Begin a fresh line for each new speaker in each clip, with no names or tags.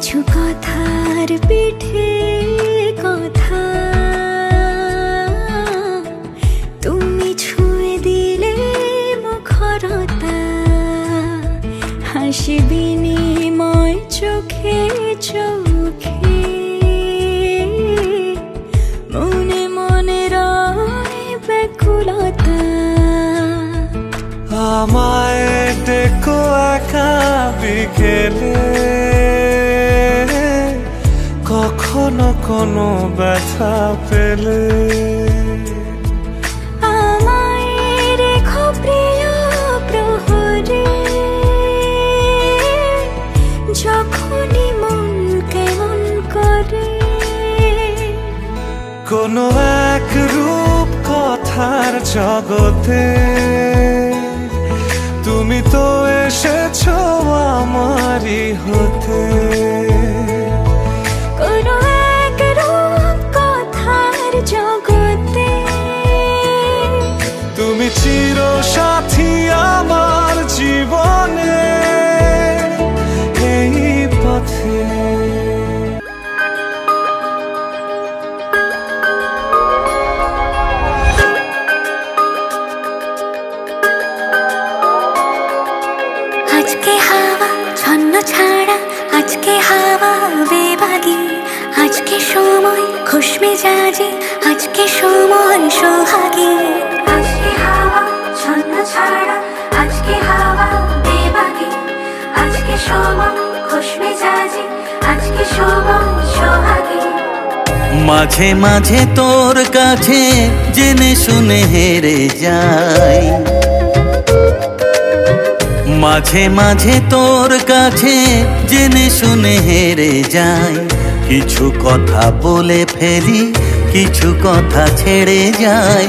কিছু কথার পিঠে কথা তুমি ছুঁয়ে দিলে মুখরতা হাসি বিনিময় চোখে চোখে মনে মনে রয় ব্যাকুলতা
আমায় ডেকো একা বিকেলে কখনো কোনো ব্যথা পেলে
আমায় রেখো প্রিয় প্রহরে যখনই মন কেমন করে
কোনো এক রূপ কথার জগতে তুমি তো এসেছো আমারই হতে
কোনো এক রূপ কথার জগতে
তুমি চির সাথী আমার জীবনে এই পথে
আজকে হাওয়া ছন্ন ছাড়া আজকে হাওয়া বেবাগি আজকে সময় খুশ মেজাজে আজকে সময় সোহাগী আজকে হাওয়া ছন্ন ছাড়া আজকে হাওয়া বেবাগি আজকে সময় খুশ মেজাজে আজকে সময় সোহাগী
মাঝে মাঝে তোর কাছে জেনে শুনে হেরে যাই মাঝে মাঝে তোর কাছে জেনে শুনে হেরে যাই কিছু কথা বলে ফেলি কিছু কথা ছেড়ে যাই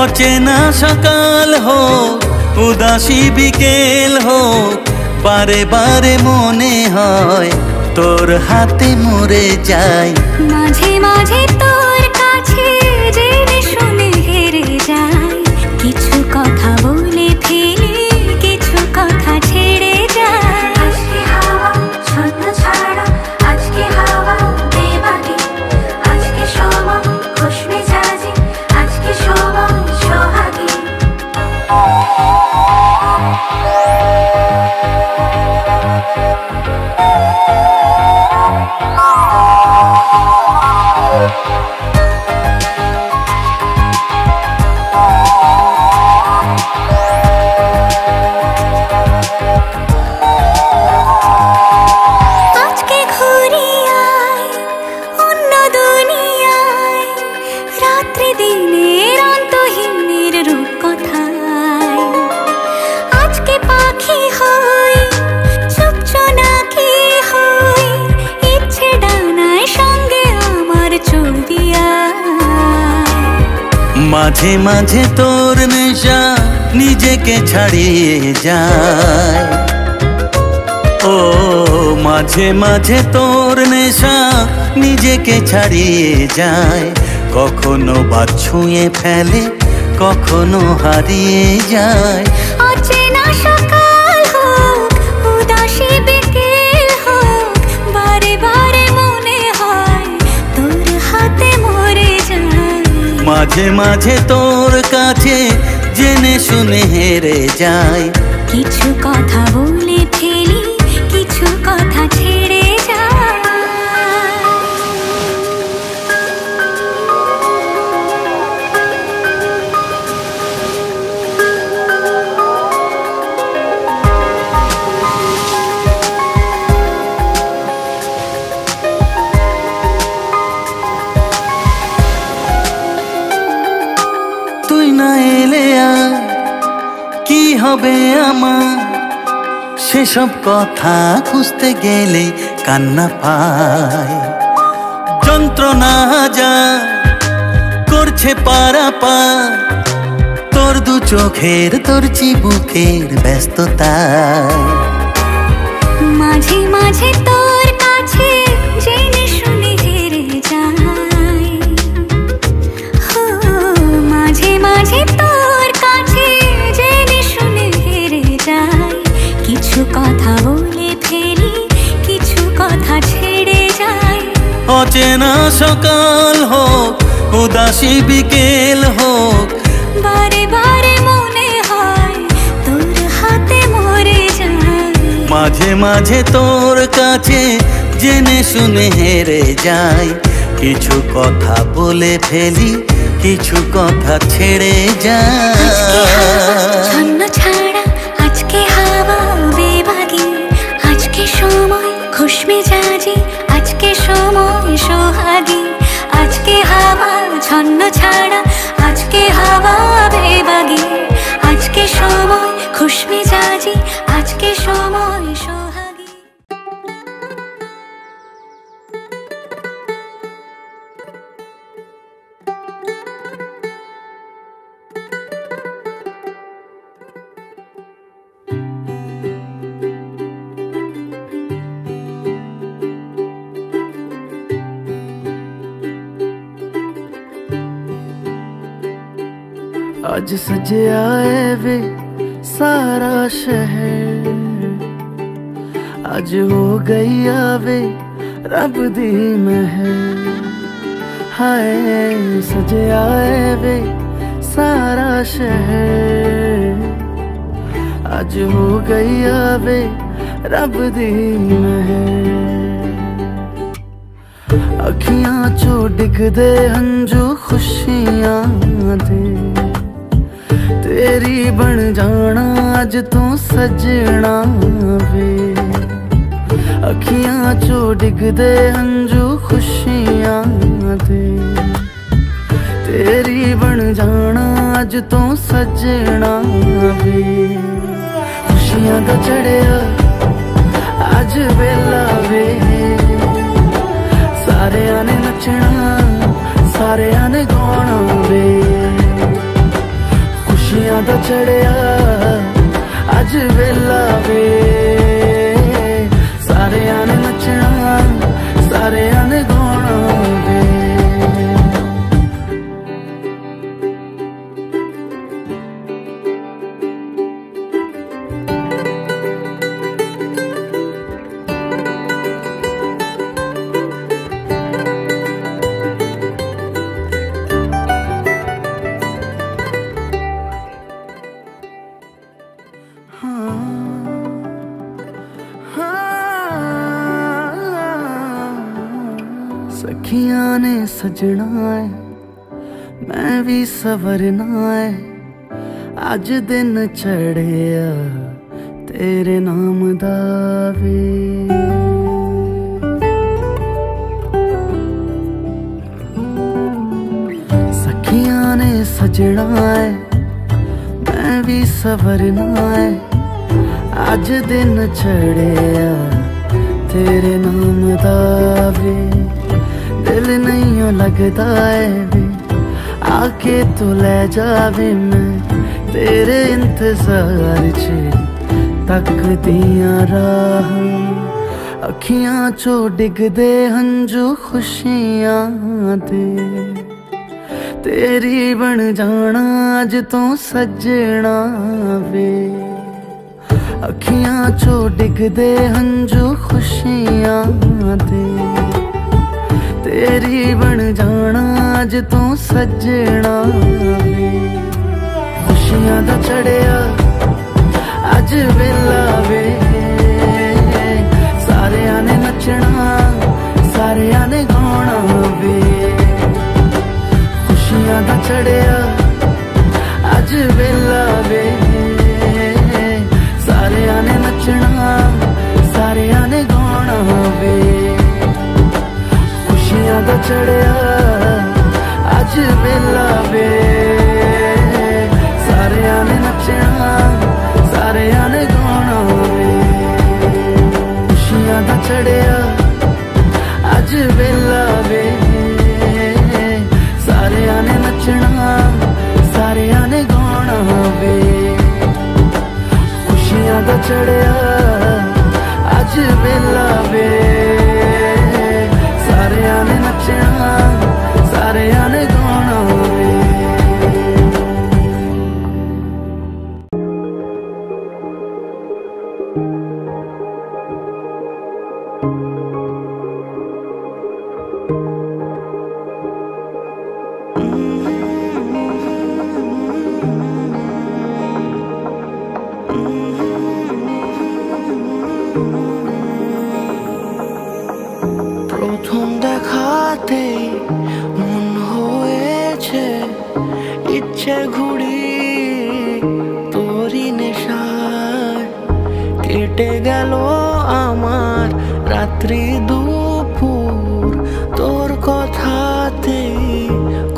অচেনা সকাল হোক উদাসী বিকেল হোক বারে বারে মনে হয় তোর হাতে মরে যাই
মাঝে মাঝে তোর কাছে জেনে শুনে হেরে যাই কিছু কথা বলে ফেলি কিছু কথা ছেড়ে যাই আজকে হাওয়া ছন্ন ছাড়া আজকে হাওয়া বেবাগি আজকে সময় খুশ মেজাজে আজকে সময় সোহাগী আজকে ঘুরি আয় অন্য দুনিয়ায় রাত্রি দিনের অন্তহীনের রূপ কথায় আজকে পাখি হই চুপ চোনাকি হই ইচ্ছে ডানায় সঙ্গে আমার চলবি
মাঝে মাঝে তোর নেশা নিজেকে ছাড়িয়ে যায় ও মাঝে মাঝে তোর নেশা নিজেকে ছাড়িয়ে যায় কখনো বা ছুঁয়ে ফেলে কখনো হারিয়ে যায়
অচেনা সকাল হোক উদাসী বিকেল হোক বারে বারে মনে হয় তোর হাতে মরে যায়
মাঝে মাঝে তোর কাছে জেনে শুনে হেরে যাই
কিছু কথা বলে ফেলি কিছু কথা ছেড়ে যায়
তুই না এলে আর কি হবে আমার সেসব কথা খুঁজতে গেলে কান্না পায় যন্ত্রণা যা করছে পারাপার তোর দু চোখের তোর চিবুকের ব্যস্ততায়
মাঝে মাঝে তোর কাছে জেনে শুনে হেরে যাই মাঝে মাঝে তোর কাছে জেনে শুনে হেরে যাই কিছু কথা বলে ফেলি কিছু কথা ছেড়ে
অচেনা সকাল হোক উদাসী বিকেল হোক,
বারে বারে মনে হয় তোর হাতে মরে যায়।
মাঝে মাঝে তোর কাছে জেনে শুনে হেরে যাই, কিছু কথা বলে ফেলি, কিছু কথা ছেড়ে যাই।
ছন্ন ছাড়া আজকে হাওয়া বেবাগি, আজকে সময় খুশ মেজাজি, আজকে সময় সোহাগী। আজকে হাওয়া ছন্ন ছাড়া, আজকে হাওয়া বেবাগি, আজকে সময় খুশ মেজাজি, আজকে সময় সোহাগী।
आज सजया है वे सारा शहर, आज हो गई आवे रब दी महर। हाय सजया है वे सारा शहर, आज हो गई आवे रब दी महर। अखियां चो डिगदे हंजू खुशियां दे, तेरी बन जाना अज तू सजना वे। अखियां चो डिगदे हंजू खुशियां दे, तेरी बन जाना अज तू सजना वे। खुशियां दा चढ़िया अज वेला वे, सारेयां ने नचना सारेयां ने गाना वे। खुशियां दा चढ़िया अज वेला वे, सारेयां ने नचना सारेयां ने गाना वे। सखियां ने सजना है मैं भी सवरना है, अज दिन चढ़िया तेरे नाम दा वे। सखियां ने सजना है मैं भी सवरना है, अज दिन चढ़िया तेरे नाम दा वे। दिल नहीं लगता है वे आके तू ले जावे, मैं तेरे इंतजार च तक दिया राह। अखियां चो डिगदे हंजू खुशियां दे, तेरी बन जाना अज तू सजना वे। अखियां चो डिगदे हंजू खुशियां दे, तेरी बन जाना अज तू सजना वे। खुशियां दा चढ़िया अज वेला वे, सारेयां ने नचना सारेयां ने गाना वे। खुशियां दा चढ़िया अज वेला वे, सारेयां ने नचना सारेयां ने गाना वे। खुशियां दा चढ़िया अज वेला वे, सारेयां ने नचना सारेयां ने गाना वे। खुशियां दा चढ़िया अज वेला वे, सारेयां ने नचना सारेयां ने गाना वे। खुशियां दा चढ़िया अज वेला वे, सारेयां ने नचना सारेयां ने गाना वे। কথাতেই মন হয়েছে ইচ্ছে ঘুড়ি তোরই নেশায় কেটে গেল আমার রাত্রি দুপুর তোর কথাতেই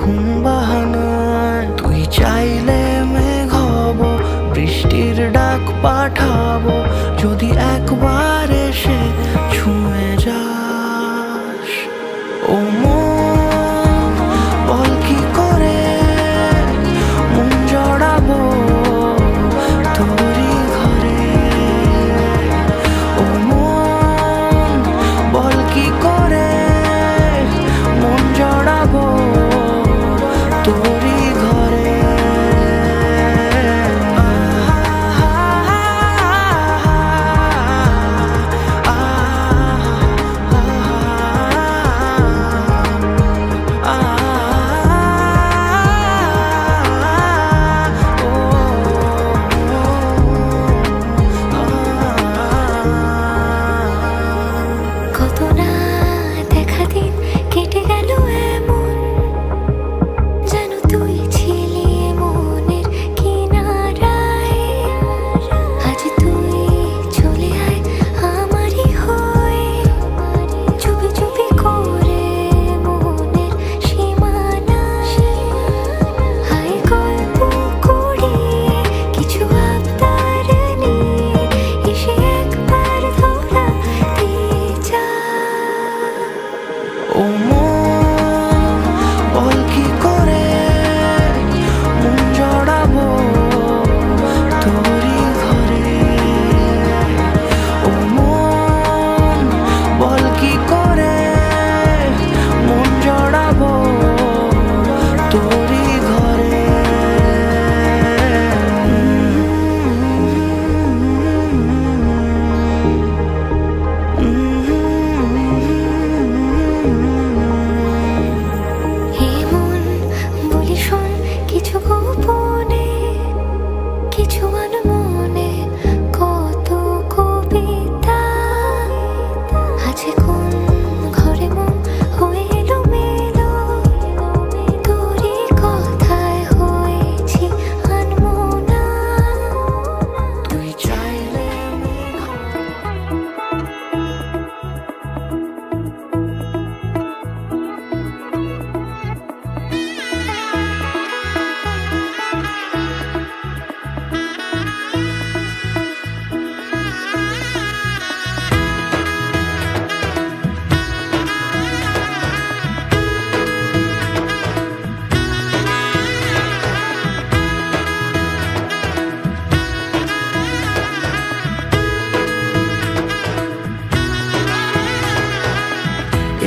ঘুম বাহানায় তুই চাইলে মেঘ হব বৃষ্টির ডাক পাঠাবো যদি একবার এসে ছুঁয়ে যাস ও মন বল কি করে মন জড়াবো তোরই ঘরে ও মন বল কি করে মন জড়াবো তোরই ঘরে
কত না দেখা দিন কেটে গেল এমন যেন তুই ছিলি মনের কিনারায় আজ তুই চলে আয় আমারই হয়ে চুপি চুপি করে মনের সীমানায় আয় গল্প করি কিছু আবদার নিয়ে এসে একবার ধরা দিয়ে যা
ও মন বল কি করে মন জড়াবো তোরই ঘরে ও মন বল কি করে মন জড়াবো তোরই ঘরে
হে মন বলি শোন কিছু গোপনে কিছু আনমনে কত কবিতা আছে কোন ঘরে মন হয়ে এলো মেলো তোরই কথায় হয়েছি আনমনা
তুই চাইলে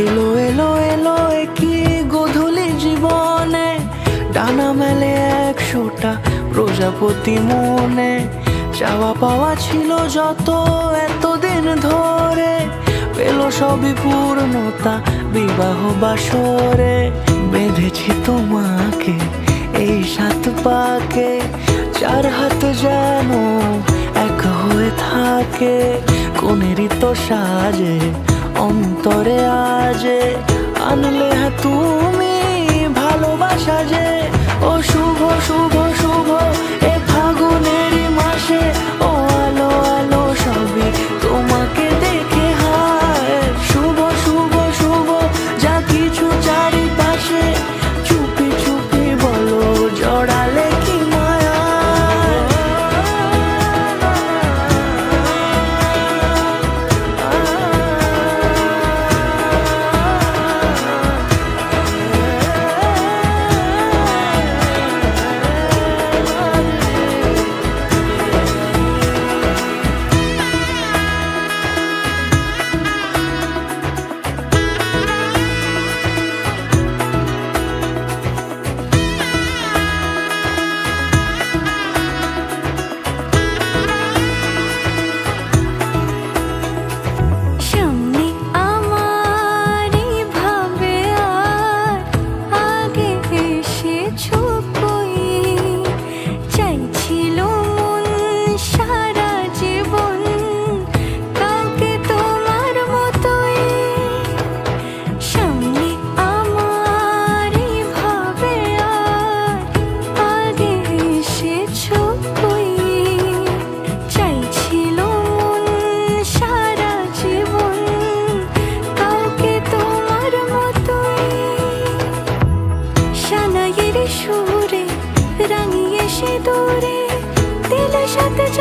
এলো এলো এলো কি গোধূলি জীবনে ডানা মেলে 100টা প্রজাপতি মনে চাওয়া পাওয়া ছিল যত এতদিন ধরে পেল সবই পূর্ণতা বিবাহ বাসরে বেঁধেছি তোমাকে এই 7 পাকে 4 হাত যেন এক হয়ে থাকে কোনেরই তো সাজে অন্তরে আজে আনলে তুমি ভালোবাসা যে ও শুভ শুভ শুভ এ ফাগুনেরই মাসে ও আলো আলো সবই তোমাকে দেখে হায় শুভ শুভ শুভ যা কিছু চারিপাশে চুপি চুপি বলো জড়ালে কি মায়া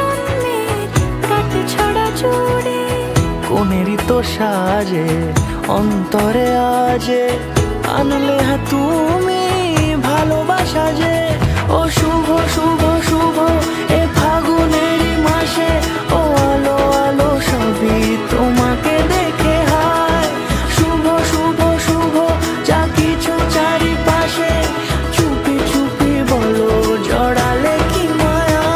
জন্মের কাট ছড়া জুড়ে
কোনেরই তো সাজে অন্তরে আজে আনলে তুমি ভালোবাসা যে ও শুভ শুভ শুভ এ ফাগুনেরই মাসে ও আলো আলো সবই তোমাকে দেখে হায় শুভ শুভ শুভ যা কিছু চারিপাশে চুপি চুপি বলো জড়ালে কি মায়া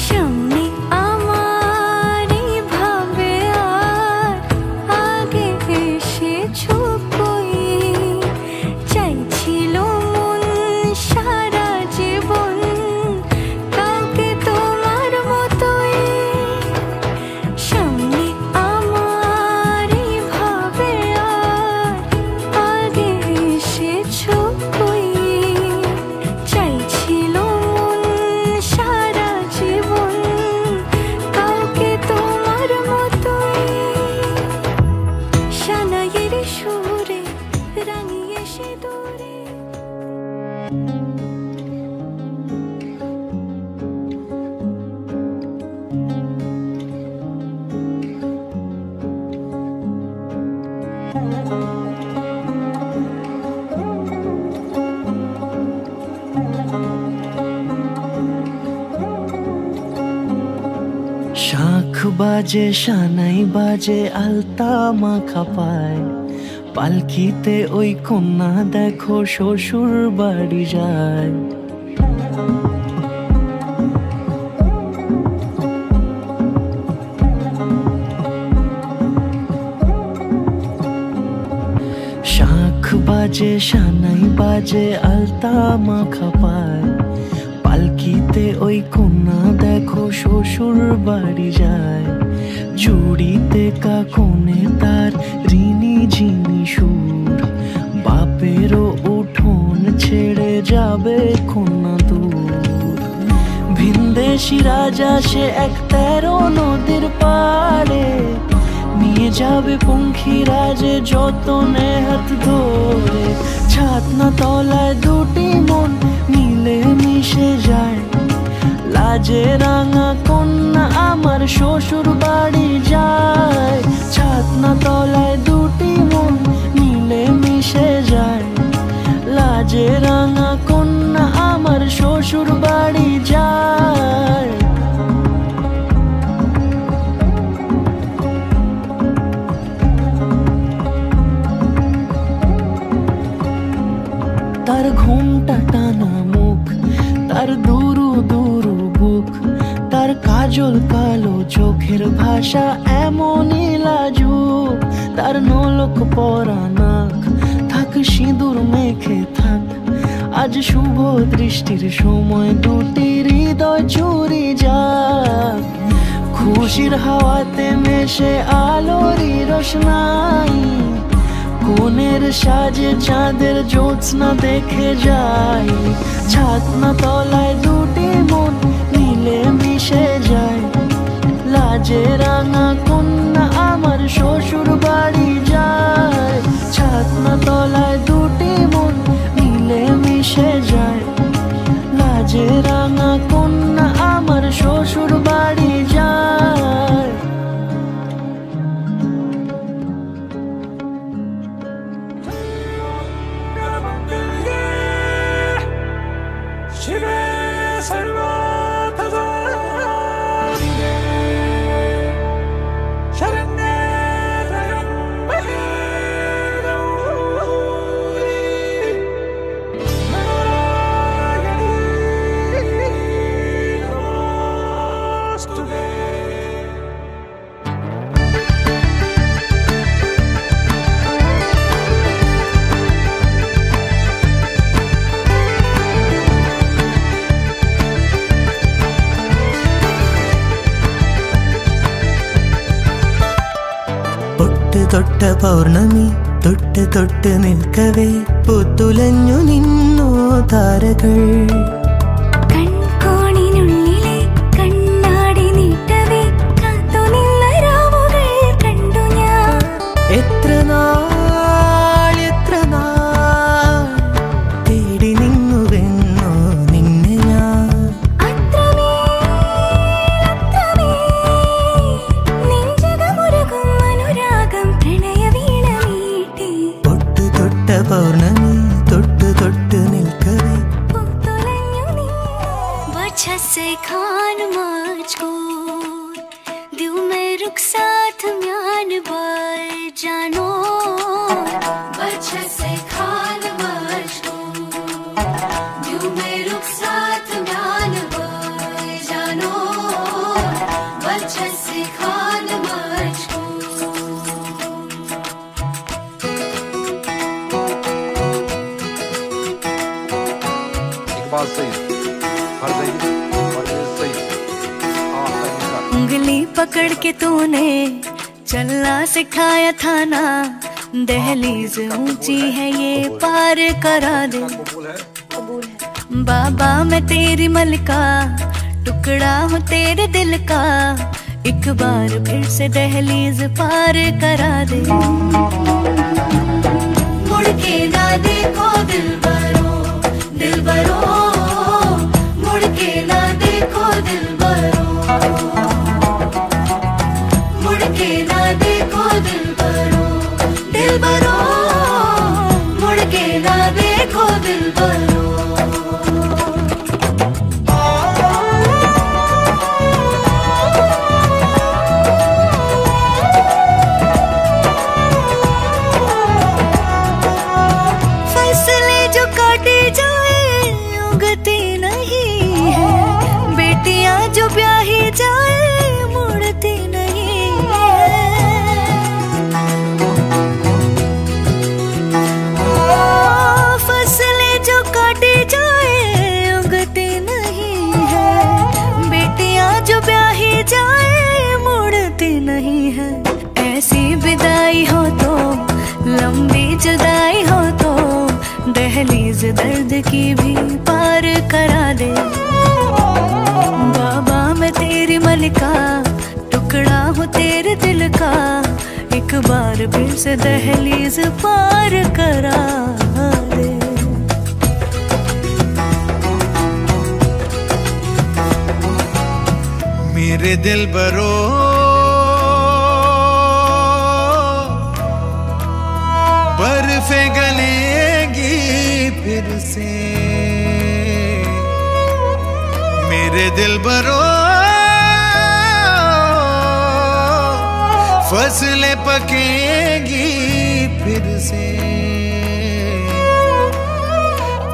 সামনে আমার এই ভাবে আর আগে এসেছো কই চাইছিল মন সারা জীবন কাউকে তোমার মতোই সামনে আমার এই ভাবে আর আগে এসেছো কই চাইছিল মন সারা জীবন কাউকে তোমার মতোই সানাইয়ের সুরে রাঙিয়ে সে দূরে
শাখ বাজে সানাই বাজে আলতা মাখা পায় পালকিতে ওই কন্যা দেখো শ্বশুর বাড়ি যায় শাখ বাজে সানাই বাজে আলতা মাখা পায় পালকিতে ওই কন্যা দেখো শ্বশুর বাড়ি যায় চুড়িতে কাকনে তার ঋণী ঝিনি সুর বাপেরও উঠোন ছেড়ে যাবে কন্যা দূর ভিনদেশি রাজা সে এক 13 নদীর পাড়ে নিয়ে যাবে পঙ্খিরাজে যতনে হাত ধরে ছাতনা তলায় দুটি মন মিলে মিশে যায় লাজে রাঙা কন্যা আমার শ্বশুর বাড়ি যায় ছাতনা তলায় দুটি মন মিলে মিশে যায় লাজে রাঙা কন্যা আমার শ্বশুর বাড়ি যায় তার ঘুমটা টানা মুখ তার দুরু দুরু বুক তার কাজল কালো চোখের ভাষা এমনই লাজুক তার নলক পরা নাক থাক সিঁদুর মেখে থাক আজ শুভ দৃষ্টির সময় দুটি হৃদয় চুরি যাক খুশির হাওয়াতে মেশে আলোরই রোশনাই কোনের সাজে চাঁদের জ্যোৎস্না দেখে যাই ছাতনা তলায় দুটি মন মিলে মিশে যায় লাজে রাঙা কন্যা আমার শ্বশুর বাড়ি যায় ছাতনা তলায় দুটি মন মিলে মিশে যায় লাজে রাঙা কন্যা আমার শ্বশুর বাড়ি যায়
शिवे सर्वार्थदा शरण्ये त्र्यम्बके गौरी नारायणी
തൊട്ട പൗർണമി തൊട്ട് തൊട്ട് നിൽക്കവേ പൂത്തുലഞ്ഞു നിന്നു താരകൾ.
കൺകോണിനുള്ളിലെ കണ്ണാടി നീട്ടവേ കാത്തു നിന്ന രാവുകൾ കണ്ടു ഞാൻ.
എത്ര നാൾ തേടി നിന്നുവെന്നോ നിന്നെ ഞാൻ. തൊട്ട് തൊട്ട പൗർണമി തൊട്ട് തൊട്ട് നിൽക്കവേ.
वजह से खान मजबूर दिल में रुख साथ म्यान बार जानो. वजह से खान मजबूर दिल में रुख साथ म्यान बार जानो. वजह से खान उंगली पकड़ के तूने चलना सिखाया था ना. दहलीज ऊंची है ये पार करा दे. बाबा मैं तेरी मलिका टुकड़ा हूँ तेरे दिल का. एक बार फिर से दहलीज पार करा दे. मुड़ के ना देखो दिलबरो दिलबरो. मुड़ के ना देखो दिलबरो. मुड़ के ना देखो दिलबरो दिलबरो. मुड़ के ना देखो दिलबरो. फसले जो काटे जाए उगती नहीं है. बेटियां जो ब्याही जाए मुड़ती नहीं है. फसलें जो काटी जाए उगती नहीं है. बेटियां जो ब्याही जाए मुड़ती नहीं है. ऐसी विदाई हो तो लंबी जुदाई हो तो दहलीज दर्द की भी पार करा दे. बाबा मैं तेरी मलिका टुकड़ा हूँ तेरे दिल का. एक बार फिर से दहलीज पार करा दे.
मेरे दिल बरो बर्फे गलेगी फिर से. मेरे दिल बरो फसलें पकेगी फिर से.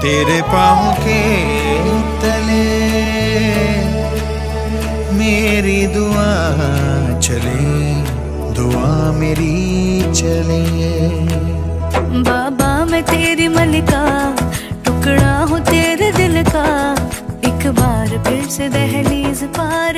तेरे पाँव के तले मेरी दुआ चले. दुआ मेरी चले.
बाबा मैं तेरी मलिका टुकड़ा हूँ तेरे दिल का. एक बार फिर से दहलीज पार